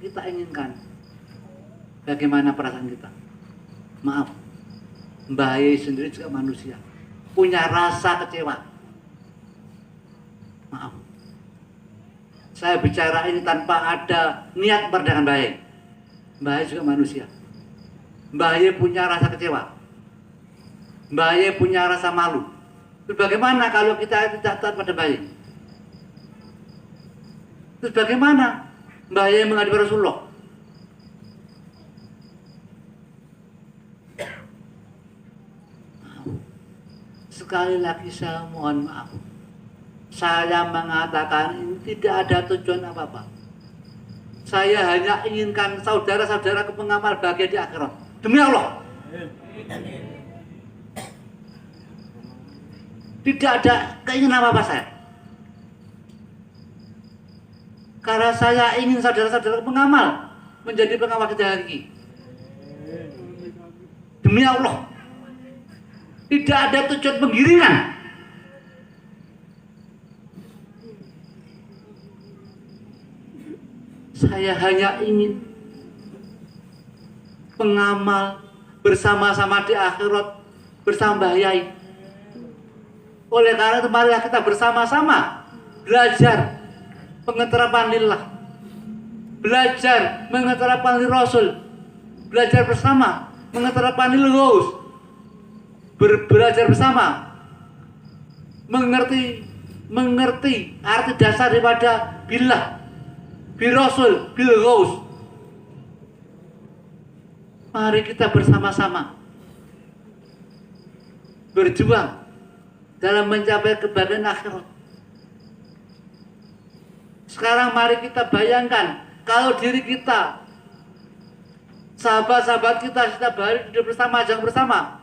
kita inginkan. Bagaimana perasaan kita? Maaf, Mbah Yai sendiri juga manusia, punya rasa kecewa. Maaf, saya bicara ini tanpa ada niat merendahkan Mbah Yai. Mbah Yai juga manusia. Mbah Yai punya rasa kecewa. Mbah Yai punya rasa malu. Terus bagaimana kalau kita tidak taat pada Mbah Yai? Terus bagaimana Mbah Yai menghadapi Rasulullah? Sekali lagi saya mohon maaf. Saya mengatakan ini tidak ada tujuan apa-apa. Saya hanya inginkan saudara-saudara pengamal bahagia di akhirat. Demi Allah. Tidak ada keinginan apa-apa saya. Karena saya ingin saudara-saudara pengamal menjadi pengamal kita hari ini. Demi Allah. Tidak ada tujuan penggiringan. Saya hanya ingin pengamal bersama-sama di akhirat bersama Mbah Yai. Oleh karena itu marilah kita bersama-sama belajar pengeterapan lillah, belajar mengeterapan li Rasul, belajar bersama mengeterapan lil Ghaus, belajar bersama mengerti arti dasar daripada billah, bil Rasul, bil Ghaus. Mari kita bersama-sama berjuang dalam mencapai kebahagiaan akhirat. Sekarang mari kita bayangkan kalau diri kita, sahabat-sahabat kita setiap hari hidup bersama, jangan bersama,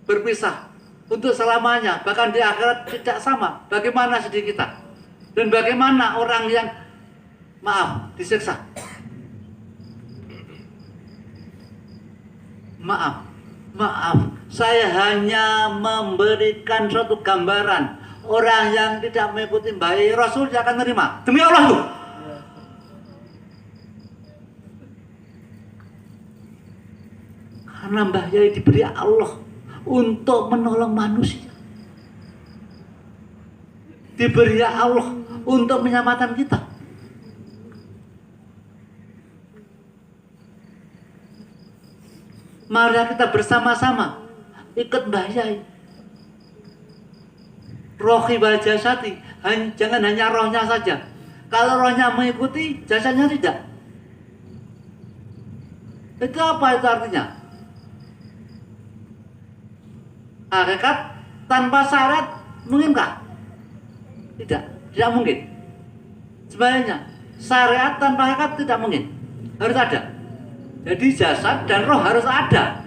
berpisah untuk selamanya, bahkan di akhirat tidak sama. Bagaimana sedih kita? Dan bagaimana orang yang disiksa? Maaf, saya hanya memberikan suatu gambaran. Orang yang tidak mengikuti Mbah Yai, Rasul tidak akan terima. Demi Allah tuh. Karena Mbah Yai diberi Allah untuk menolong manusia. Diberi Allah untuk menyelamatkan kita. Mari kita bersama-sama ikut Mbah Yai. Rohi wal jasadi, jangan hanya rohnya saja. Kalau rohnya mengikuti, jasadnya tidak. Itu apa itu artinya? Hakikat tanpa syarat mungkinkah? Tidak mungkin. Sebaliknya, syariat tanpa hakikat tidak mungkin. Harus ada. Jadi jasad dan roh harus ada.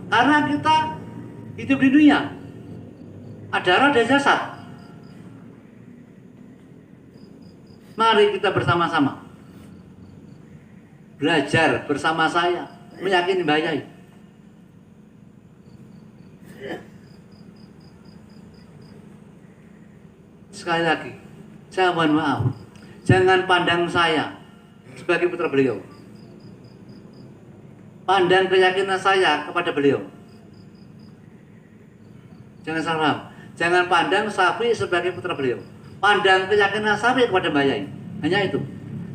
Karena kita hidup di dunia. Ada roh dan jasad. Mari kita bersama-sama belajar bersama saya, meyakini Mbah Yai. Sekali lagi, saya mohon maaf. Jangan pandang saya sebagai putra beliau. Pandang keyakinan saya kepada beliau. Jangan salah paham. Jangan pandang Syafi'i sebagai putra beliau. Pandang keyakinan Syafi'i kepada Mbah Yai. Hanya itu.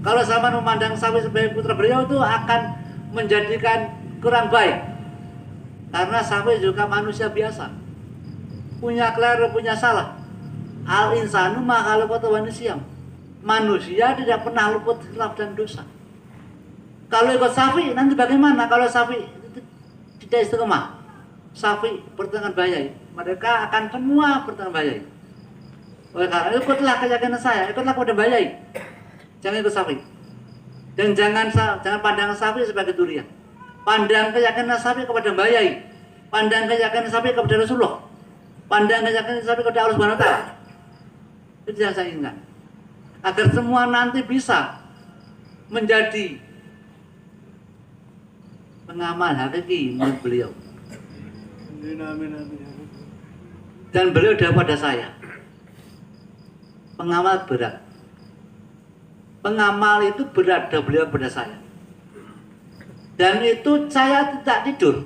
Kalau sama memandang Syafi'i sebagai putra beliau itu akan menjadikan kurang baik. Karena Syafi'i juga manusia biasa. Punya keliru, punya salah. Al-insanu ma khalaqatu wa nisyam. Manusia tidak pernah luput khilaf dan dosa. Kalau ikut Syafi'i nanti bagaimana kalau Syafi'i tidak istiqomah? Syafi'i bertengah Mbah Yai, mereka akan semua bertengah Mbah Yai. Oleh karena itu ikutlah keyakinan saya, ikutlah kepada Mbah Yai. Jangan ikut Syafi'i. Dan jangan pandang Syafi'i sebagai durian. Pandang keyakinan Syafi'i kepada Mbah Yai. Pandang keyakinan Syafi'i kepada Rasulullah. Pandang keyakinan Syafi'i kepada Allah Subhanahu wa taala. Itu yang saya inginkan. Agar semua nanti bisa menjadi pengamal hakiki menurut beliau. Dan beliau sudah pada saya. Pengamal berat. pengamal itu berada beliau pada saya. Dan itu saya tidak tidur.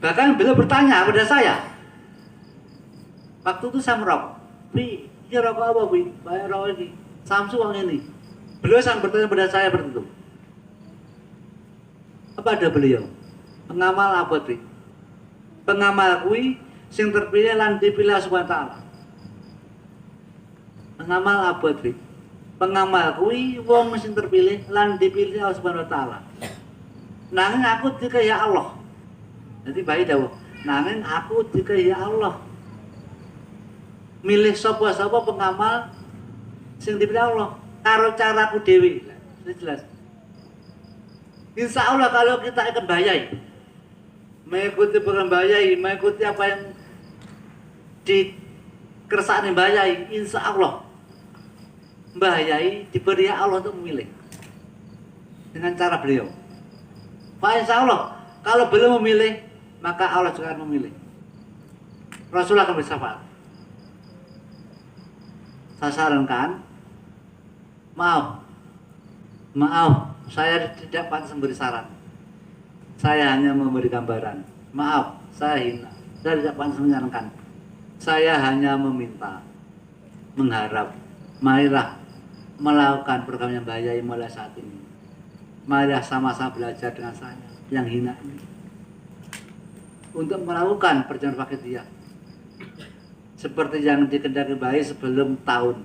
Bahkan beliau bertanya pada saya. Waktu itu saya merokok. Pi, ini rokok apa, Pi? Bayar rokok ini. Samsu uang ini. Beliau sampai bertanya pada saya seperti itu. Apa ada beliau? Pengamal apa, Pi? Pengamal kui sing terpilih lan dipilih Subhanahu wa taala. Pengamal apa, Pi? Pengamal kui wong sing terpilih lan dipilih Subhanahu wa taala. Nanging aku dikaya Allah. Jadi bayi dawuh, nanging aku dikaya Allah. Milih sapa-sapa pengamal sing dipilih Allah karo caraku dewi. Jelas. Insya Allah kalau kita akan bayai, mengikuti program bayai, mengikuti apa yang dikersakkan bayai, insya Allah bayai diberi Allah untuk memilih dengan cara beliau. Pak, insya Allah kalau beliau memilih, maka Allah juga akan memilih. Rasulullah akan bersyafaat. Saya sarankan, maaf, saya tidak pantas memberi saran. Saya hanya memberi gambaran. Maaf, saya hina. Saya tidak pantas menyarankan. Saya hanya meminta, mengharap, marilah melakukan program yang bayai mulai saat ini. Marilah sama-sama belajar dengan saya yang hina ini untuk melakukan perjalanan Fakihiyah seperti yang dikendaki bayi sebelum tahun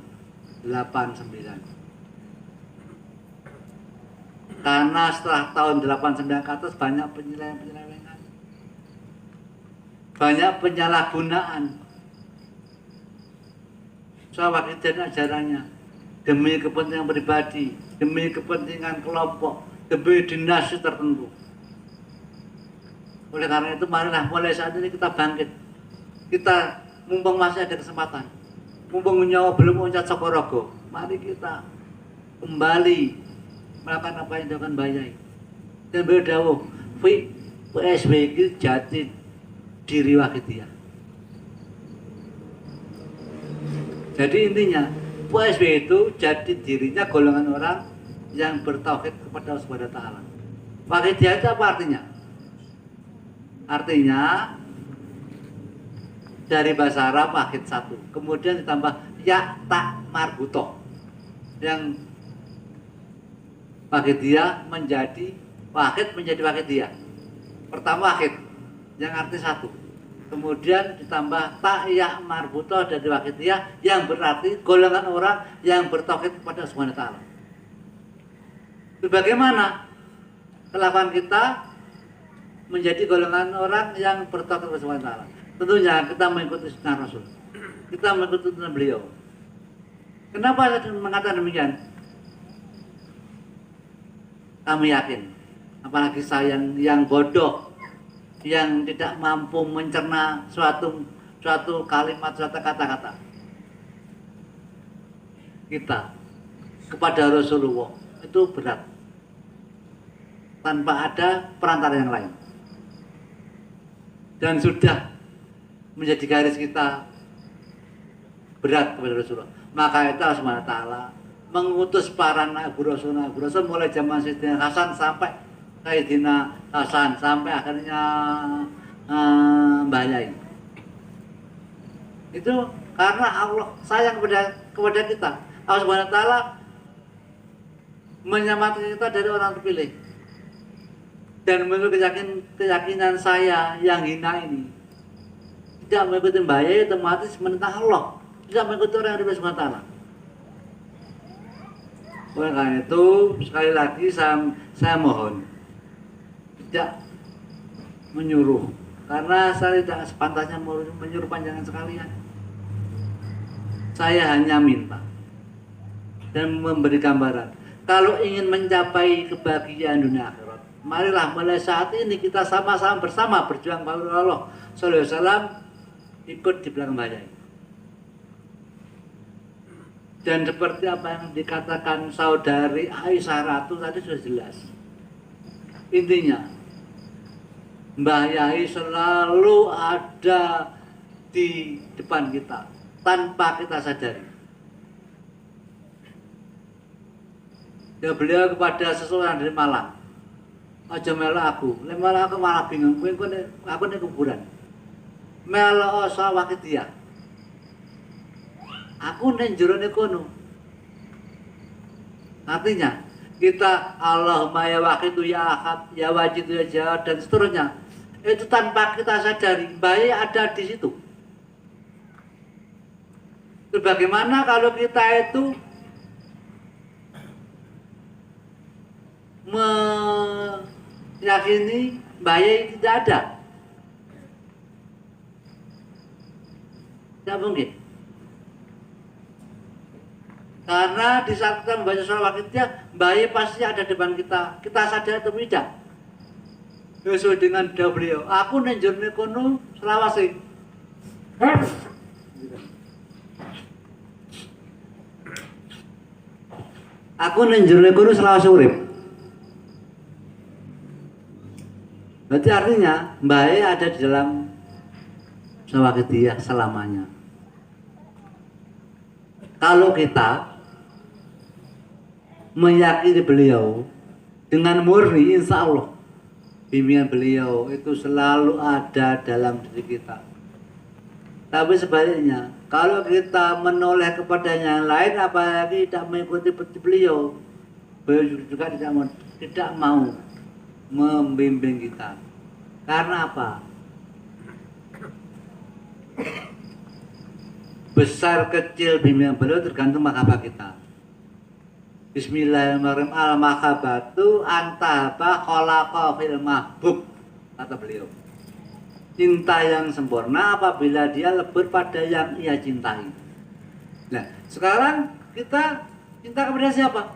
89. Karena setelah tahun 89 ke atas banyak penyelewengan, banyak penyalahgunaan soal Fakihiyah ajarannya demi kepentingan pribadi, demi kepentingan kelompok, demi dinasti tertentu. Oleh karena itu marilah mulai saat ini kita bangkit. Kita mumpung masih ada kesempatan, mumpung nyawa belum loncat Sokorogo, mari kita kembali melakukan apa yang dilakukan Bayai. Dan berdawuh, PSB itu jati diri Fakihiyah. Jadi intinya PSB itu jati dirinya golongan orang yang bertauhid kepada Allah Subhanahu wa taala. Fakihiyah itu apa artinya? Artinya dari bahasa Arab wahid satu, kemudian ditambah ya tak marbutoh, yang Fakihiyah menjadi wahid menjadi Fakihiyah. Pertama wahid yang arti satu, kemudian ditambah tak ya marbutoh dari Fakihiyah yang berarti golongan orang yang bertauhid kepada Subhanahu wa taala. Bagaimana kelakuan kita menjadi golongan orang yang bertauhid kepada Subhanahu wa taala? Tentunya kita mengikuti sunnah Rasul, kita mengikuti sunnah beliau. Kenapa saya mengatakan demikian? Kami yakin, apalagi saya yang bodoh, yang tidak mampu mencerna suatu kalimat, suatu kata-kata kita kepada Rasulullah itu berat, tanpa ada perantara yang lain, dan sudah menjadi garis kita berat kepada Rasulullah. Maka itu Allah Subhanahu wa taala mengutus para nabi Rasul mulai zaman Sayyidina Hasan sampai Sayyidina Hasan sampai akhirnya Mbah Yai. Itu karena Allah sayang kepada kita. Allah Subhanahu wa taala menyelamatkan kita dari orang terpilih. Dan menurut keyakinan saya yang hina ini, tidak mengikuti Mbah Yai otomatis menentang Allah, tidak mengikuti orang yang diberi Subhanahu wa taala. Oleh karena itu sekali lagi saya mohon tidak menyuruh, karena saya tidak sepantasnya menyuruh panjangan sekalian. Saya hanya minta dan memberi gambaran. Kalau ingin mencapai kebahagiaan dunia akhirat, marilah mulai saat ini kita sama-sama bersama berjuang pada Allah Sallallahu Alaihi Wasallam, ikut di belakang Mbah Yai. Dan seperti apa yang dikatakan saudari Aisyah Ratu tadi sudah jelas. Intinya Mbah Yai selalu ada di depan kita tanpa kita sadari. Ya beliau kepada seseorang dari Malang, aja melok aku, malah aku malah bingung, aku nih kuburan, melok sawah dia, aku nih jero kono. Artinya kita Allahumma ya waqitu ya ahad ya wajidu ya jawad dan seterusnya, itu tanpa kita sadari bayi ada di situ. Bagaimana kalau kita itu meyakini bayi tidak ada? Tidak mungkin. Karena di saat kita membaca sholawat Waqidah, bayi pasti ada di depan kita. Kita sadar atau tidak? Sesuai dengan doa beliau, aku nenjurne kono selawase. Aku nenjurne kono selawase urip. Berarti artinya bayi ada di dalam sholawat Waqidah selamanya. Kalau kita meyakini beliau dengan murni, insya Allah bimbingan beliau itu selalu ada dalam diri kita. Tapi sebaliknya, kalau kita menoleh kepada yang lain, apalagi tidak mengikuti beliau, beliau juga tidak mau membimbing kita. Karena apa? Besar kecil bimbingan beliau tergantung mahabbah kita. Bismillahirrahmanirrahim. Al-mahabbatu antahaba kholaqa fil mahbub, kata beliau. Cinta yang sempurna apabila dia lebur pada yang ia cintai. Nah, sekarang kita cinta kepada siapa?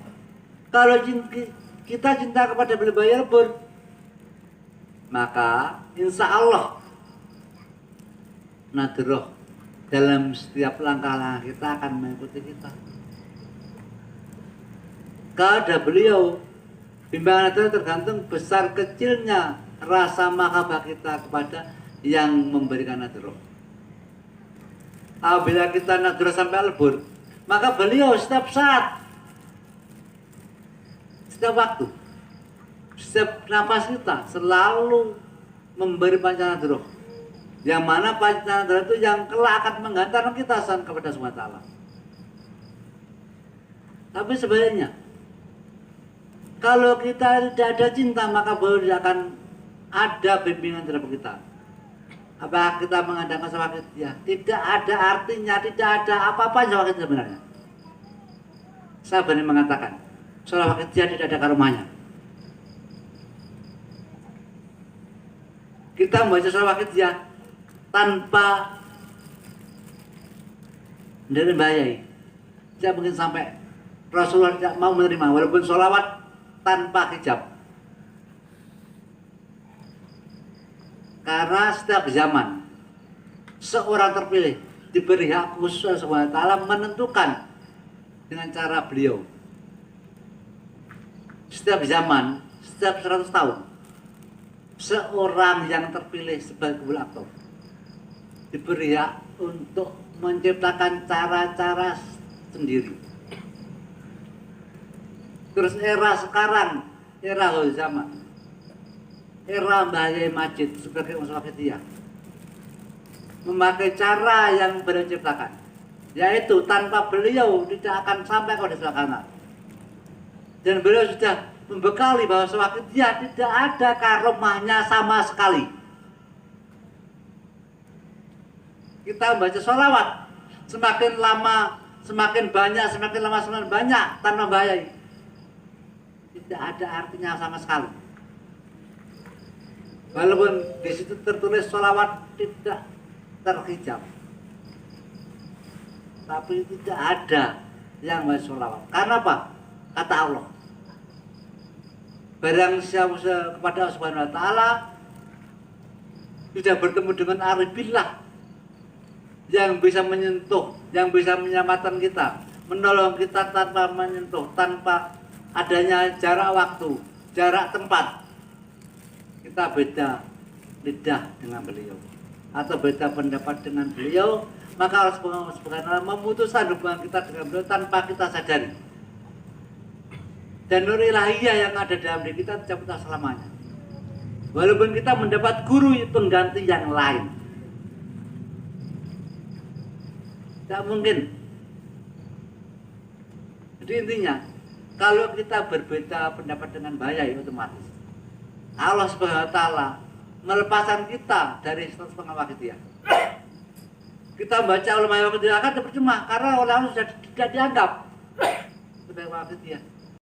Kalau kita cinta kepada beliau lebur, maka insya Allah nadroh dalam setiap langkah kita akan mengikuti kita. Kepada beliau, bimbingan itu tergantung besar kecilnya rasa mahabbah kita kepada yang memberikan nadroh. Apabila kita nadroh sampai lebur, maka beliau setiap saat, setiap waktu, setiap nafas kita selalu memberi panca nadroh. Yang mana panca nadroh itu yang kelak akan menghantarkan kita kepada SWT. Tapi sebaliknya, kalau kita tidak ada cinta, maka beliau tidak akan ada bimbingan terhadap kita. Apakah kita mengadakan sholawat Waqidah? Tidak ada artinya, tidak ada apa-apa sholawat Waqidah sebenarnya. Saya berani mengatakan, sholawat Waqidah tidak ada karomahnya. Kita membaca sholawat Waqidah tanpa menerima, tidak mungkin sampai Rasulullah tidak mau menerima, walaupun sholawat tanpa hijab. Karena setiap zaman seorang terpilih diberi hak khusus Allah SWT menentukan dengan cara beliau. Setiap zaman, setiap 100 tahun, seorang yang terpilih sebagai qubul aktor diberi hak untuk menciptakan cara-cara sendiri. Terus era sekarang, era zaman, era Mbah Yai Majid sebagai Musyawarah Waqidah memakai cara yang beliau ciptakan, yaitu tanpa beliau tidak akan sampai kepada sana. Dan beliau sudah membekali bahwa Waqidah tidak ada karomahnya sama sekali. Kita membaca sholawat semakin lama semakin banyak, semakin lama semakin banyak tanpa Mbah Yai, tidak ada artinya sama sekali. Walaupun di situ tertulis sholawat tidak terhijab, tapi tidak ada yang baca sholawat. Karena apa? Kata Allah, barang siapa kepada Allah Subhanahu Wa Taala sudah bertemu dengan aribillah yang bisa menyentuh, yang bisa menyelamatkan kita, menolong kita tanpa menyentuh, tanpa adanya jarak waktu, jarak tempat. Kita beda lidah dengan beliau. atau beda pendapat dengan beliau, maka Allah Subhanahu wa Ta'ala memutuskan hubungan kita dengan beliau tanpa kita sadari. Dan nur ilahiyah yang ada dalam diri kita tidak putus selamanya. Walaupun kita mendapat guru pengganti yang lain, tidak mungkin. Jadi intinya, kalau kita berbeda pendapat dengan Bayai, otomatis Allah Subhanahu wa Ta'ala melepaskan kita dari status pengawakidiyah. Kita baca ulama wakidiyah akan percuma karena orang sudah tidak dianggap sebagai wakidiyah.